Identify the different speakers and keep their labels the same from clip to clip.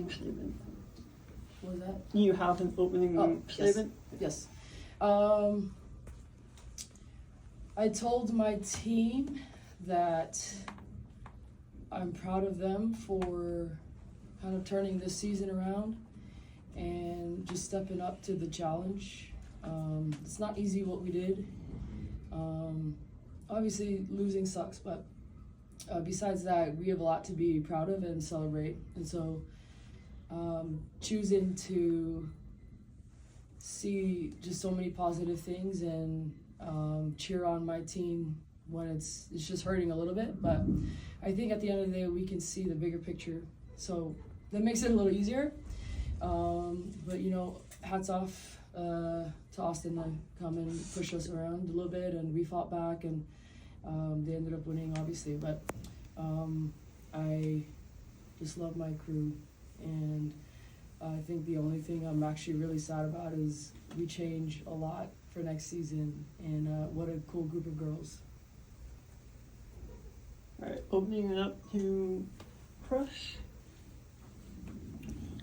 Speaker 1: opening statement?
Speaker 2: What was that?
Speaker 1: You have an opening statement?
Speaker 2: Yes. I told my team that I'm proud of them for kind of turning this season around and just stepping up to the challenge. It's not easy what we did. Obviously losing sucks, but besides that, we have a lot to be proud of and celebrate. And so choosing to see just so many positive things and cheer on my team when it's just hurting a little bit, but I think at the end of the day we can see the bigger picture, so that makes it a little easier. But you know, hats off to Austin to come and push us around a little bit, and we fought back, and they ended up winning obviously, but I just love my crew, and I think the only thing I'm actually really sad about is we change a lot for next season, and what a cool group of girls.
Speaker 1: All right, opening it up to Crush.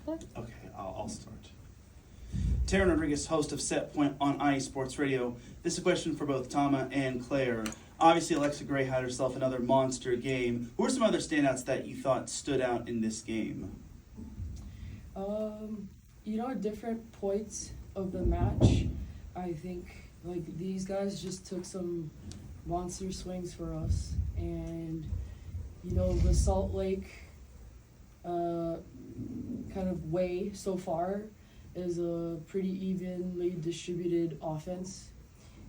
Speaker 3: Okay, I'll start. Taryn Rodriguez, host of Set Point on IE Sports Radio. This is a question for both Tama and Claire. Obviously, Alexa Gray had herself another monster game. Who are some other standouts that you thought stood out in this game?
Speaker 2: You know, at different points of the match, I think like these guys just took some monster swings for us, and you know, the Salt Lake kind of way so far is a pretty evenly distributed offense,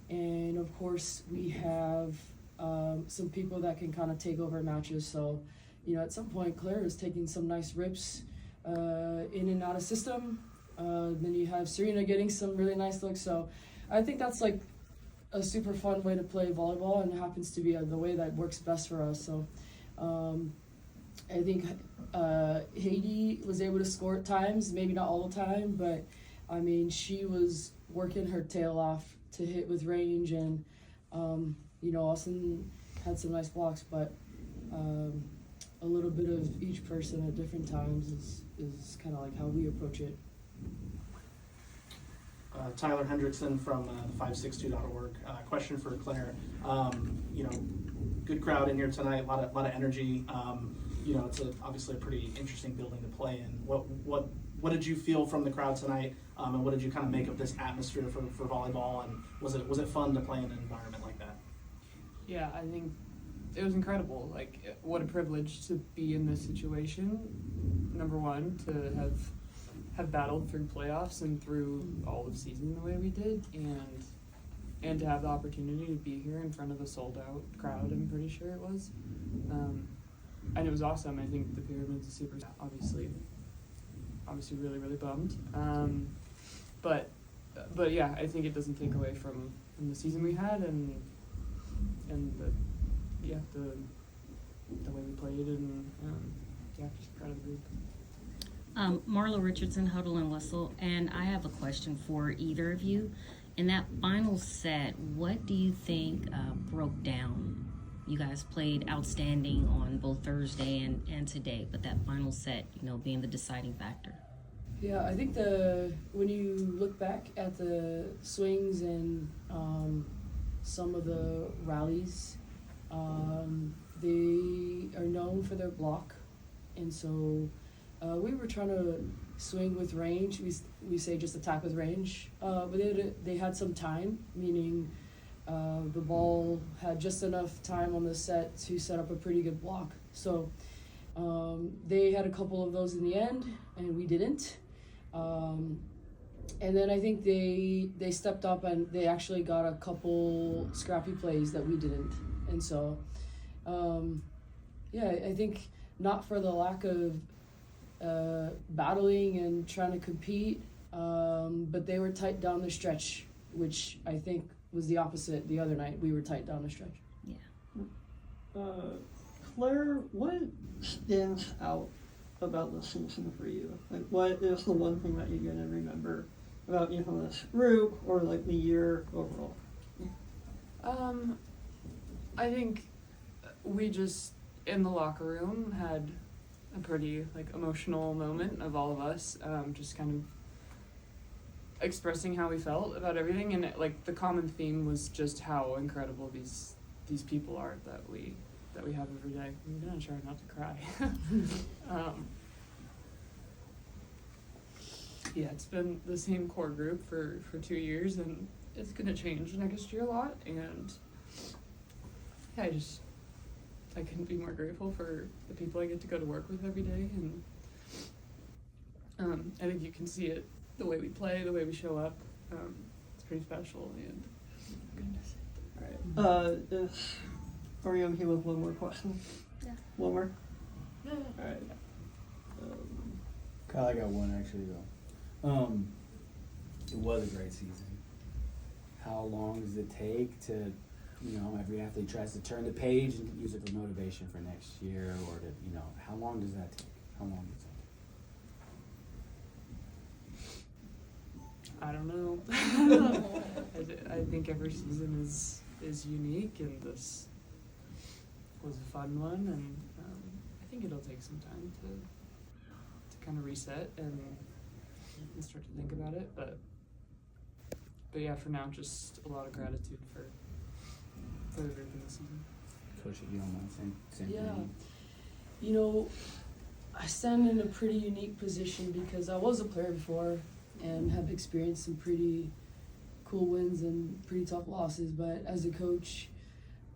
Speaker 2: and of course we have some people that can kind of take over matches. So you know, at some point Claire is taking some nice rips in and out of system. Then you have Serena getting some really nice looks. So I think that's like a super fun way to play volleyball, and it happens to be the way that works best for us. So I think Haiti was able to score at times, maybe not all the time, but I mean, she was working her tail off to hit with range, and you know, Austin had some nice blocks, but a little bit of each person at different times is kind of like how we approach it.
Speaker 4: Tyler Hendrickson from 562.org. Question for Claire. You know, good crowd in here tonight. A lot of energy. You know, it's obviously a pretty interesting building to play in. What did you feel from the crowd tonight? And what did you kind of make of this atmosphere for volleyball? And was it fun to play in an environment like that?
Speaker 5: Yeah, I think it was incredible. Like, what a privilege to be in this situation. Number one, to have battled through playoffs and through all of season the way we did, and to have the opportunity to be here in front of a sold out crowd, I'm pretty sure it was. And it was awesome. I think the Pyramid's a super, obviously really, really bummed. But yeah, I think it doesn't take away from the season we had and the way we played, and just proud of the group.
Speaker 6: Marla Richardson, Huddle and Whistle, and I have a question for either of you. In that final set, what do you think broke down? You guys played outstanding on both Thursday and today, but that final set, you know, being the deciding factor.
Speaker 2: Yeah, I think when you look back at the swings and some of the rallies, they are known for their block, and so we were trying to swing with range. We say just attack with range, but they had some time, meaning the ball had just enough time on the set to set up a pretty good block. So they had a couple of those in the end, and we didn't. And then I think they stepped up and they actually got a couple scrappy plays that we didn't. And so, yeah, I think not for the lack of battling and trying to compete, but they were tight down the stretch, which I think was the opposite the other night. We were tight down the stretch.
Speaker 6: Yeah.
Speaker 1: Claire, what stands out about the season for you? Like, what is the one thing that you're gonna remember about either this group or like the year overall?
Speaker 5: I think we just in the locker room a pretty like emotional moment of all of us, just kind of expressing how we felt about everything, and like the common theme was just how incredible these people are that we have every day. I'm gonna try not to cry. Yeah, it's been the same core group for 2 years, and it's gonna change next year a lot, and yeah, I couldn't be more grateful for the people I get to go to work with every day, and I think you can see it, the way we play, the way we show up. It's pretty special, and goodness.
Speaker 1: Alright. Are we okay with one more question?
Speaker 6: Yeah.
Speaker 1: One more?
Speaker 5: Yeah.
Speaker 1: Alright.
Speaker 7: Kyle, I got one actually though. It was a great season. How long does it take to, every athlete tries to turn the page and use it for motivation for next year, or to, how long does that take? How long does that take?
Speaker 5: I don't know. I think every season is unique, and this was a fun one, and I think it'll take some time to kind of reset and start to think about it, but yeah, for now, just a lot of gratitude for the group in the season.
Speaker 7: Coach, if you don't mind, same
Speaker 2: Yeah.
Speaker 7: thing.
Speaker 2: You know, I stand in a pretty unique position because I was a player before and have experienced some pretty cool wins and pretty tough losses, but as a coach,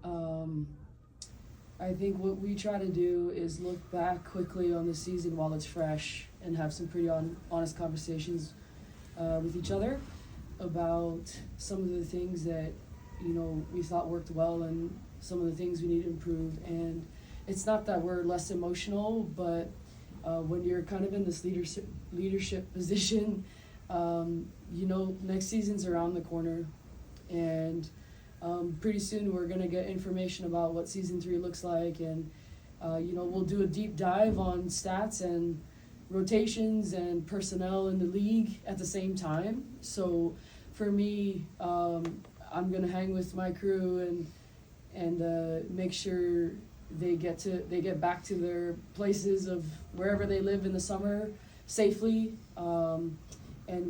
Speaker 2: I think what we try to do is look back quickly on the season while it's fresh and have some pretty honest conversations with each other about some of the things that, we thought worked well and some of the things we need to improve. And it's not that we're less emotional, but when you're kind of in this leadership position, next season's around the corner, and pretty soon we're going to get information about what season 3 looks like, and we'll do a deep dive on stats and rotations and personnel in the league at the same time. So for me, I'm going to hang with my crew and make sure they get back to their places of wherever they live in the summer safely, and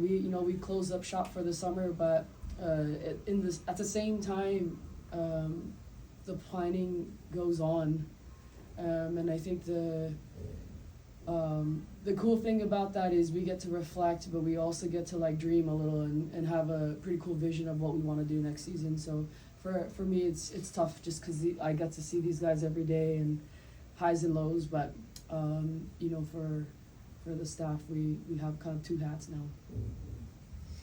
Speaker 2: we close up shop for the summer, but at the same time, the planning goes on, and I think the cool thing about that is we get to reflect, but we also get to dream a little and have a pretty cool vision of what we want to do next season. So for me, it's tough just because I get to see these guys every day and highs and lows, but for the staff, we have kind of 2 hats now.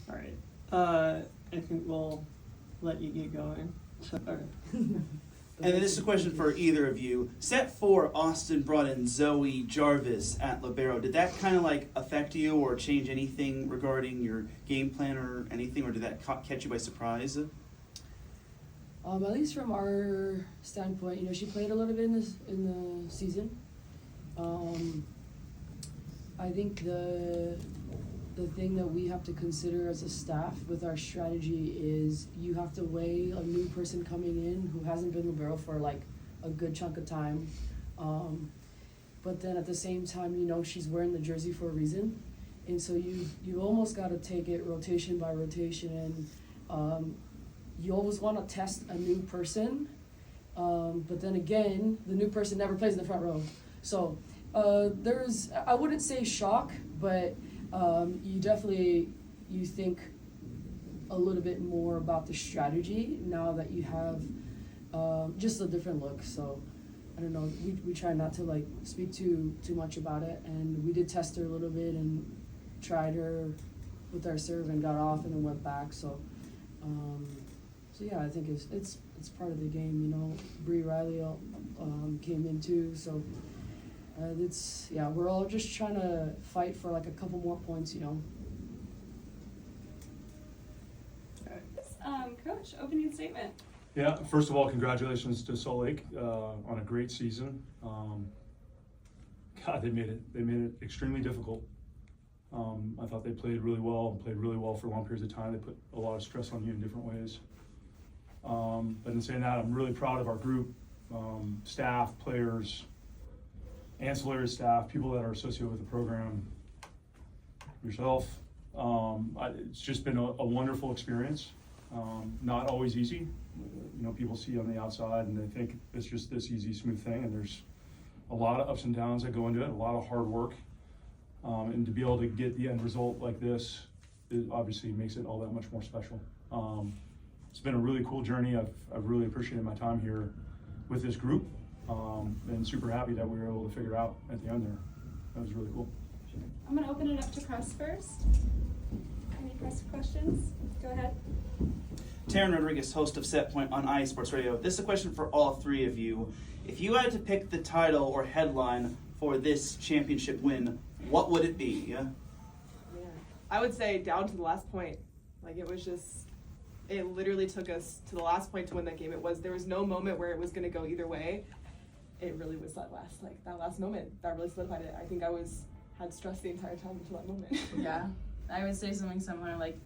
Speaker 1: Alright. I think we'll let you get going. So, alright.
Speaker 3: And then this is a question for either of you. Set 4, Austin brought in Zoe Jarvis at libero. Did that kind of affect you or change anything regarding your game plan or anything, or did that catch you by surprise?
Speaker 2: At least from our standpoint, she played a little bit in the season. I think the thing that we have to consider as a staff with our strategy is you have to weigh a new person coming in who hasn't been libero for a good chunk of time, but then at the same time, she's wearing the jersey for a reason, and so you almost got to take it rotation by rotation, and you always want to test a new person, but then again, the new person never plays in the front row, so there's, I wouldn't say shock, but you think a little bit more about the strategy now that you have just a different look. So I don't know, we try not to speak too much about it, and we did test her a little bit and tried her with our serve and got off and then went back. So yeah, I think it's part of the game. Bree Riley came in too, so. We're all just trying to fight for a couple more points,
Speaker 8: Coach, opening statement.
Speaker 9: Yeah, first of all, congratulations to Salt Lake on a great season. God, they made it extremely difficult. I thought they played really well for long periods of time. They put a lot of stress on you in different ways. But in saying that, I'm really proud of our group, staff, players. ancillary staff, people that are associated with the program, yourself. It's just been a wonderful experience. Not always easy. You know, people see on the outside and they think it's just this easy, smooth thing, and there's a lot of ups and downs that go into it, a lot of hard work. And to be able to get the end result like this, it obviously makes it all that much more special. It's been a really cool journey. I've really appreciated my time here with this group, and super happy that we were able to figure out at the end there. That was really cool.
Speaker 8: I'm going to open it up to press first. Any press questions? Go ahead.
Speaker 3: Taryn Rodriguez, host of Set Point on iSports Radio. This is a question for all three of you. If you had to pick the title or headline for this championship win, what would it be?
Speaker 10: Yeah. I would say down to the last point. Like, it was just, it literally took us to the last point to win that game. There was no moment where it was going to go either way. It really was that last moment that really solidified it. I think I had stress the entire time until that moment.
Speaker 5: Yeah, I would say something similar, like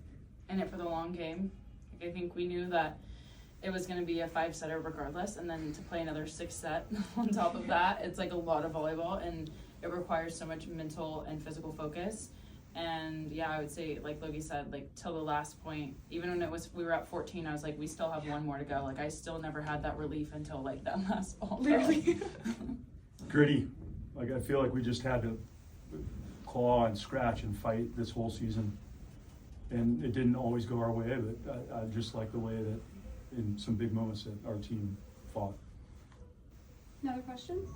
Speaker 5: in it for the long game. Like, I think we knew that it was going to be a 5-setter regardless, and then to play another 6-set on top of that, it's like a lot of volleyball, and it requires so much mental and physical focus. And yeah, I would say, like Logie said, like till the last point, even when we were at 14, I was like, we still have one more to go. Like, I still never had that relief until like that last ball.
Speaker 10: Really?
Speaker 9: Gritty. Like, I feel like we just had to claw and scratch and fight this whole season. And it didn't always go our way, but I just like the way that in some big moments that our team fought.
Speaker 8: Another question?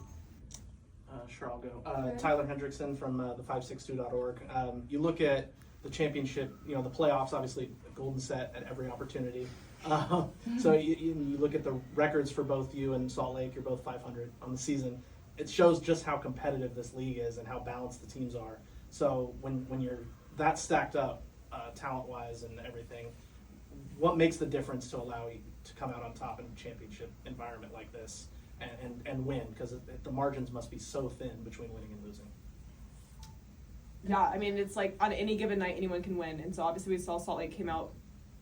Speaker 4: Sure, I'll go. Tyler Hendrickson from the 562.org. You look at the championship, the playoffs, obviously a golden set at every opportunity. So you look at the records for both you and Salt Lake, you're both 500 on the season. It shows just how competitive this league is and how balanced the teams are. So when you're that stacked up, talent-wise and everything, what makes the difference to allow you to come out on top in a championship environment like this and win? Because the margins must be so thin between winning and losing.
Speaker 10: Yeah, I mean, it's like on any given night, anyone can win. And so obviously we saw Salt Lake came out,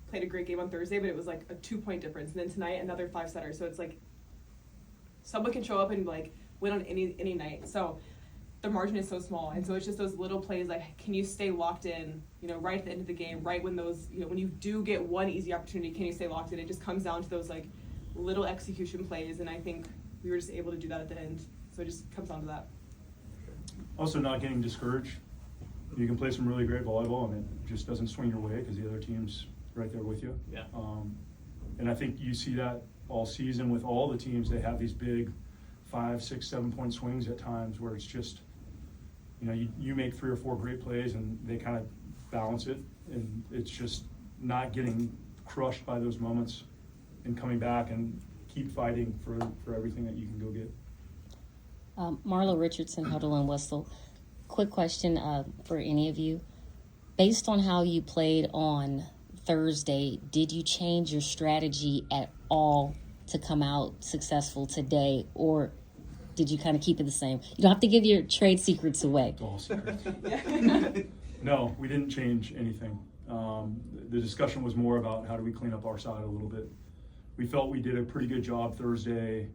Speaker 10: played a great game on Thursday, but it was like a 2-point difference. And then tonight, another 5-setter. So it's like someone can show up and like win on any night. So the margin is so small. And so it's just those little plays, like, can you stay locked in, right at the end of the game, right when those, when you do get one easy opportunity, can you stay locked in? It just comes down to those like little execution plays. And I think we were just able to do that at the end. So it just comes down to that.
Speaker 9: Also, not getting discouraged. You can play some really great volleyball and it just doesn't swing your way because the other team's right there with you.
Speaker 4: Yeah.
Speaker 9: And I think you see that all season with all the teams. They have these big 5, 6, 7-point swings at times where it's just, you make 3 or 4 great plays and they kind of balance it, and it's just not getting crushed by those moments and coming back and keep fighting for everything that you can go get.
Speaker 6: Marla Richardson, Huddle and Whistle. Quick question for any of you. Based on how you played on Thursday, did you change your strategy at all to come out successful today, or did you kind of keep it the same? You don't have to give your trade secrets away.
Speaker 9: It's all secret. No, we didn't change anything. The discussion was more about how do we clean up our side a little bit. We felt we did a pretty good job Thursday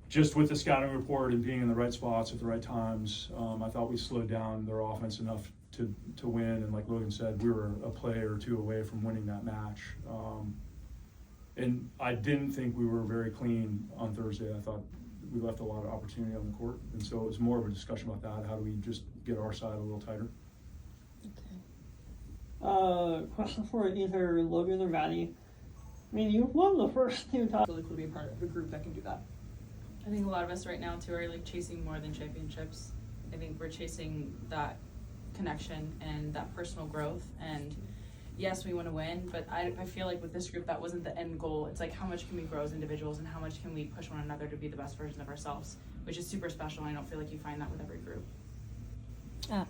Speaker 9: just with the scouting report and being in the right spots at the right times. I thought we slowed down their offense enough to win, and like Logan said, we were a play or two away from winning that match. And I didn't think we were very clean on Thursday. I thought we left a lot of opportunity on the court, and so it was more of a discussion about that. How do we just get our side a little tighter?
Speaker 1: Question for either Logan or Maddie. I mean, you won the first 2 times.
Speaker 10: Really cool to be a part of a group that can do that.
Speaker 2: I think a lot of us right now too are like chasing more than championships. I think we're chasing that connection and that personal growth, and yes, we want to win, but I feel like with this group that wasn't the end goal. It's like, how much can we grow as individuals and how much can we push one another to be the best version of ourselves, which is super special, and I don't feel like you find that with every group.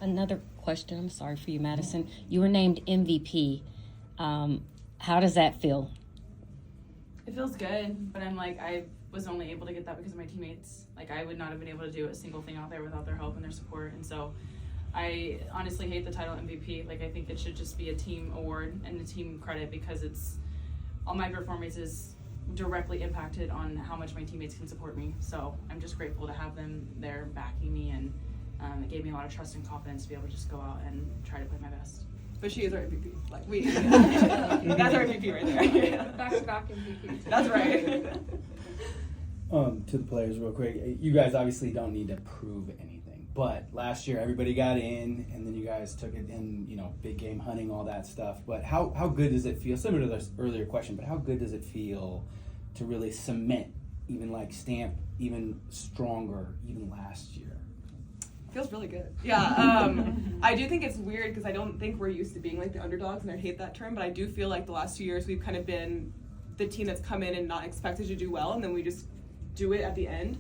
Speaker 6: Another question, I'm sorry for you, Madison. You were named MVP. How does that feel?
Speaker 2: It feels good, but I'm like, I was only able to get that because of my teammates. Like, I would not have been able to do a single thing out there without their help and their support, and so I honestly hate the title MVP. Like, I think it should just be a team award and a team credit, because it's all my performances
Speaker 11: directly impacted on how much my teammates can support me. So I'm just grateful to have them there backing me, and it gave me a lot of trust and confidence to be able to just go out and try to play my best.
Speaker 10: But she is our MVP. Like that's our MVP right there.
Speaker 8: Back-to-back MVP.
Speaker 10: That's right.
Speaker 7: To the players real quick, you guys obviously don't need to prove anything, but last year everybody got in, and then you guys took it in, big game hunting, all that stuff. But how good does it feel, similar to this earlier question, but how good does it feel to really cement, stamp even stronger, even last year?
Speaker 10: Feels really good. Yeah, I do think it's weird because I don't think we're used to being like the underdogs, and I hate that term, but I do feel like the last 2 years we've kind of been the team that's come in and not expected to do well, and then we just do it at the end.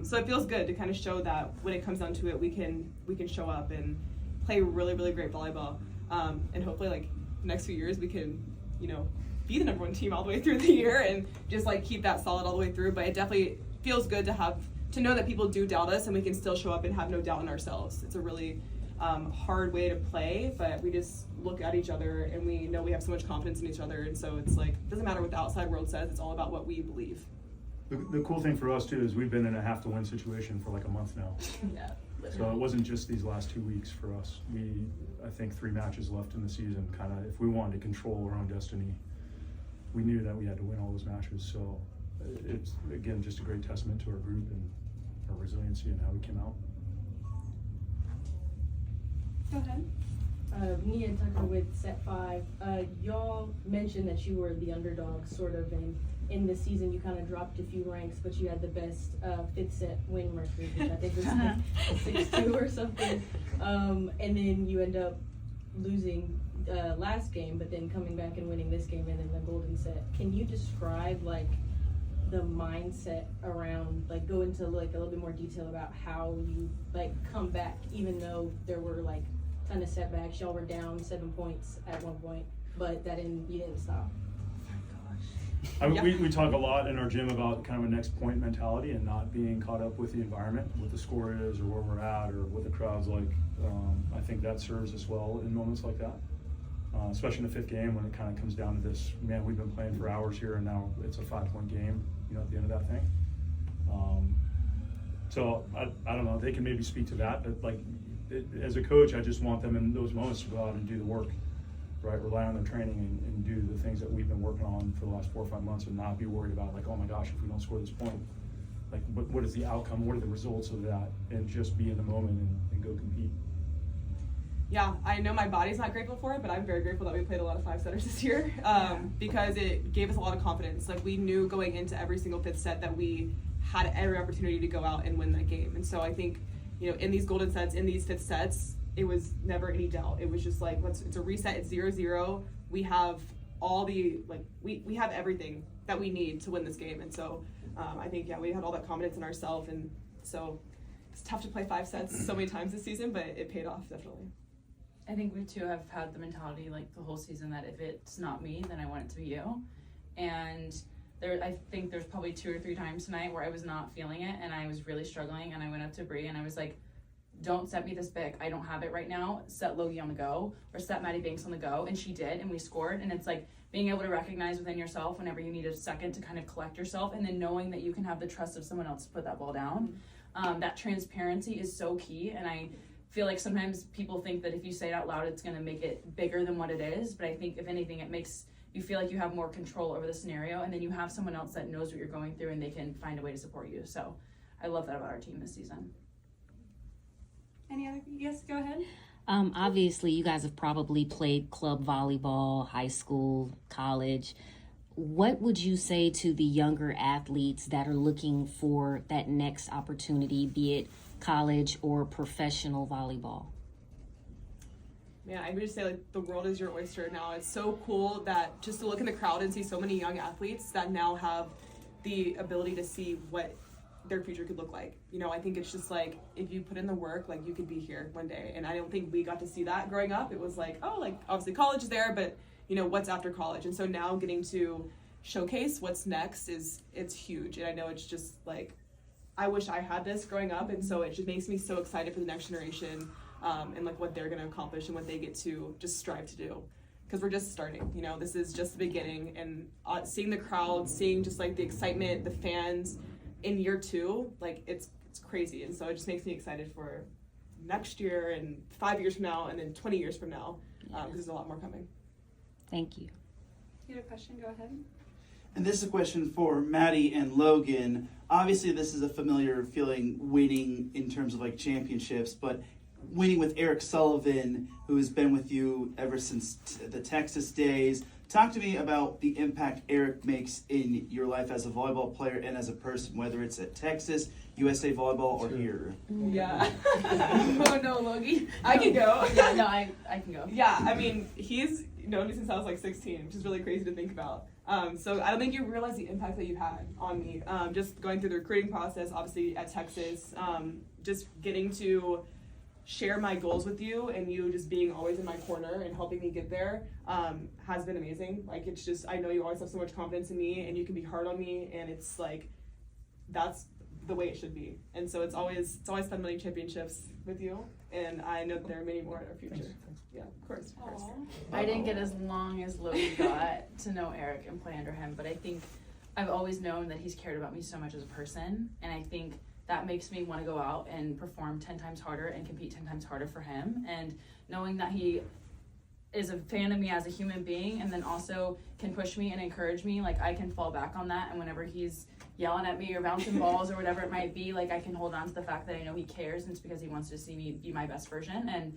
Speaker 10: So it feels good to kind of show that when it comes down to it, we can show up and play really, really great volleyball, and hopefully next few years we can, be the number one team all the way through the year and just keep that solid all the way through. But it definitely feels good to know that people do doubt us and we can still show up and have no doubt in ourselves. It's a really hard way to play, but we just look at each other and we know we have so much confidence in each other, and so it's it doesn't matter what the outside world says, it's all about what we believe.
Speaker 9: The cool thing for us too is we've been in a have to win situation for a month now.
Speaker 10: Yeah.
Speaker 9: So it wasn't just these last 2 weeks for us. I think 3 matches left in the season. Kind of, if we wanted to control our own destiny, we knew that we had to win all those matches. So it's, again, just a great testament to our group and our resiliency and how we came out.
Speaker 8: Go ahead.
Speaker 2: Me and Tucker with set 5. Y'all mentioned that you were the underdog, sort of, and in this season you kind of dropped a few ranks, but you had the best 5th set win record, which I think was 6-2 or something. And then you end up losing last game, but then coming back and winning this game and then the golden set. Can you describe the mindset around, go into a little bit more detail about how you come back, even though there were ton of setbacks? Y'all were down 7 points at one point, but you didn't stop.
Speaker 9: We talk a lot in our gym about kind of a next point mentality and not being caught up with the environment, what the score is or where we're at or what the crowd's like. I think that serves us well in moments like that, especially in the 5th game when it kind of comes down to this, man, we've been playing for hours here and now it's a 5-point game, at the end of that thing. So I don't know, they can maybe speak to that, but as a coach, I just want them in those moments to go out and do the work. Right, rely on their training and do the things that we've been working on for the last 4 or 5 months, and not be worried about oh my gosh, if we don't score this point, what is the outcome? What are the results of that? And just be in the moment and go compete.
Speaker 10: Yeah, I know my body's not grateful for it, but I'm very grateful that we played a lot of 5-setters this year, because it gave us a lot of confidence. We knew going into every single 5th set that we had every opportunity to go out and win that game. And so I think, in these golden sets, in these 5th sets, it was never any doubt. It was just it's a reset. It's 0-0. We have all the we have everything that we need to win this game. And so I think we had all that confidence in ourselves. And so it's tough to play 5 sets so many times this season, but it paid off definitely.
Speaker 11: I think we too have had the mentality the whole season that if it's not me, then I want it to be you. And I think there's probably 2 or 3 times tonight where I was not feeling it and I was really struggling, and I went up to Bree and I was like, don't set me this big. I don't have it right now. Set Logie on the go or set Maddie Banks on the go. And she did, and we scored. And it's being able to recognize within yourself whenever you need a second to kind of collect yourself, and then knowing that you can have the trust of someone else to put that ball down. That transparency is so key. And I feel like sometimes people think that if you say it out loud, it's going to make it bigger than what it is. But I think if anything, it makes you feel like you have more control over the scenario, and then you have someone else that knows what you're going through and they can find a way to support you. So I love that about our team this season.
Speaker 8: Any other? Yes, go ahead.
Speaker 6: Obviously, you guys have probably played club volleyball, high school, college. What would you say to the younger athletes that are looking for that next opportunity, be it college or professional volleyball?
Speaker 10: Man, I would just say the world is your oyster now. It's so cool that just to look in the crowd and see so many young athletes that now have the ability to see what their future could look like. I think it's just if you put in the work, you could be here one day. And I don't think we got to see that growing up. It was obviously college is there, but what's after college? And so now getting to showcase what's next it's huge. And I know it's just I wish I had this growing up. And so it just makes me so excited for the next generation, and what they're going to accomplish and what they get to just strive to do. because we're just starting. You know, this is just the beginning, and seeing the crowd, seeing just like the excitement, the fans in year 2, like it's crazy, and so it just makes me excited for next year and 5 years from now, and then 20 years from now, because there's a lot more coming.
Speaker 6: Thank you.
Speaker 8: You had a question? Go ahead.
Speaker 3: And this is a question for Maddie and Logan. Obviously, this is a familiar feeling, winning in terms of like championships, but winning with Eric Sullivan, who has been with you ever since the Texas days. Talk to me about the impact Eric makes in your life as a volleyball player and as a person, whether it's at Texas, USA Volleyball, or here.
Speaker 10: Yeah.
Speaker 11: Oh no, Logie.
Speaker 10: I can go.
Speaker 11: Yeah, no, I can go.
Speaker 10: Yeah, I mean, he's known me since I was like 16, which is really crazy to think about. So I don't think you realize the impact that you've had on me. Just going through the recruiting process, obviously at Texas, just getting to share my goals with you, and you just being always in my corner and helping me get there has been amazing. Like, it's just, I know you always have so much confidence in me, and you can be hard on me, and it's like, that's the way it should be. And so it's always fun winning championships with you, and I know that there are many more in our future.
Speaker 9: Thanks.
Speaker 10: Yeah, of course.
Speaker 11: I didn't get as long as Logie got to know Eric and play under him, but I think I've always known that he's cared about me so much as a person, and I think that makes me want to go out and perform 10 times harder and compete 10 times harder for him. And knowing that he is a fan of me as a human being, and then also can push me and encourage me, like I can fall back on that, and whenever he's yelling at me or bouncing balls or whatever it might be, like I can hold on to the fact that I know he cares, and it's because he wants to see me be my best version. And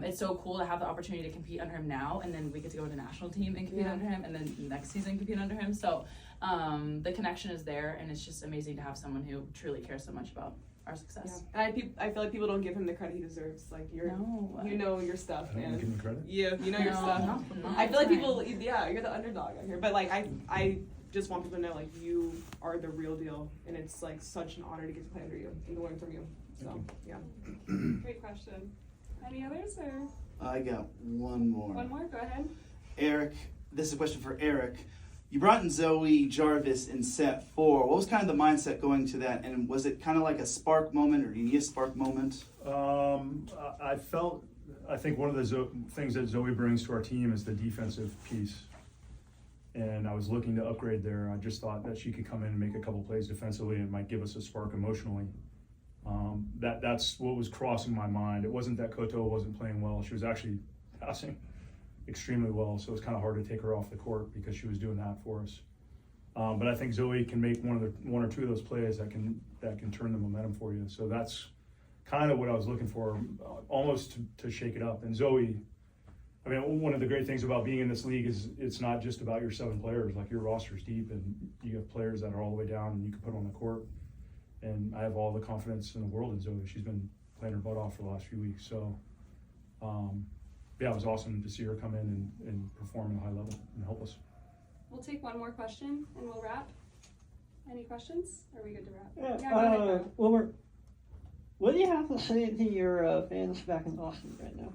Speaker 11: it's so cool to have the opportunity to compete under him now, and then we get to go to national team and compete under him, and then next season compete under him. So the connection is there, and it's just amazing to have someone who truly cares so much about our success.
Speaker 10: Yeah. And I feel like people don't give him the credit he deserves. Like, you know your stuff,
Speaker 9: I don't
Speaker 10: man.
Speaker 9: give him credit.
Speaker 10: You know your stuff. I feel like people, you're the underdog out here. But like, I just want people to know, like, you are the real deal, and it's like such an honor to get to play under you and to learn from you. So yeah.
Speaker 8: Great question. Any others, or
Speaker 3: I got one more.
Speaker 8: one more? Go ahead.
Speaker 3: Eric, this is a question for Eric. You brought in Zoe Jarvis in set 4. What was kind of the mindset going to that? And was it kind of like a spark moment, or do you need a spark moment?
Speaker 9: I think one of the things that Zoe brings to our team is the defensive piece. And I was looking to upgrade there. I just thought that she could come in and make a couple plays defensively and might give us a spark emotionally. That's what was crossing my mind. It wasn't that Koto wasn't playing well. She was actually passing extremely well, so it's kind of hard to take her off the court because she was doing that for us. But I think Zoe can make one or two of those plays that can turn the momentum for you. So that's kind of what I was looking for, almost to shake it up. And Zoe, I mean, one of the great things about being in this league is it's not just about your 7 players. Like, your roster's deep, and you have players that are all the way down and you can put on the court. And I have all the confidence in the world in Zoe. She's been playing her butt off for the last few weeks. So, yeah, it was awesome to see her come in and perform at a high level and help us.
Speaker 8: We'll take one more question and we'll wrap. Any questions? Are we good to wrap?
Speaker 1: Yeah,
Speaker 8: go ahead, Carl.
Speaker 1: what do you have to say to your fans back in Austin right now?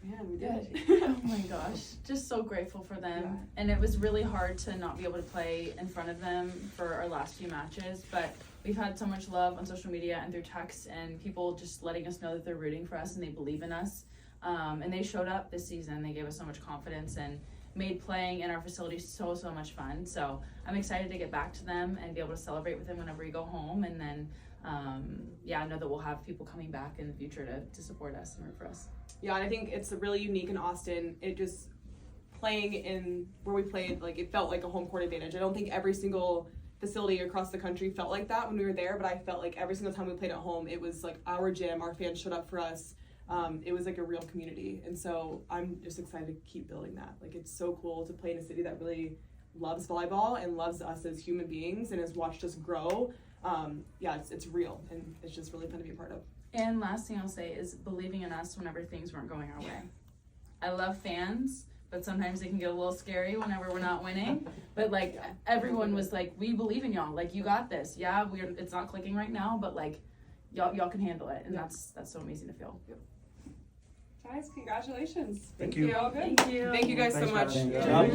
Speaker 10: Man, we did it.
Speaker 11: Oh my gosh, just so grateful for them.
Speaker 10: Yeah.
Speaker 11: And it was really hard to not be able to play in front of them for our last few matches, but we've had so much love on social media and through text, and people just letting us know that they're rooting for us and they believe in us. And they showed up this season. They gave us so much confidence and made playing in our facility so much fun. So I'm excited to get back to them and be able to celebrate with them whenever we go home. And then, I know that we'll have people coming back in the future to support us and root for us.
Speaker 10: Yeah, and I think it's really unique in Austin. It just, playing in where we played, like, it felt like a home court advantage. I don't think every single facility across the country felt like that when we were there, but I felt like every single time we played at home, it was like our gym, our fans showed up for us. It was like a real community, and so I'm just excited to keep building that. Like, it's so cool to play in a city that really loves volleyball and loves us as human beings and has watched us grow. It's real, and it's just really fun to be a part of.
Speaker 11: And last thing I'll say is believing in us whenever things weren't going our way. I love fans, but sometimes they can get a little scary whenever we're not winning. But like, everyone was like, we believe in y'all. Like, you got this. Yeah, it's not clicking right now, but like, y'all can handle it. And that's so amazing to feel.
Speaker 8: Guys, congratulations.
Speaker 9: Thank you.
Speaker 8: All good.
Speaker 11: Thank you.
Speaker 10: Thank you guys so much.
Speaker 7: Thanks,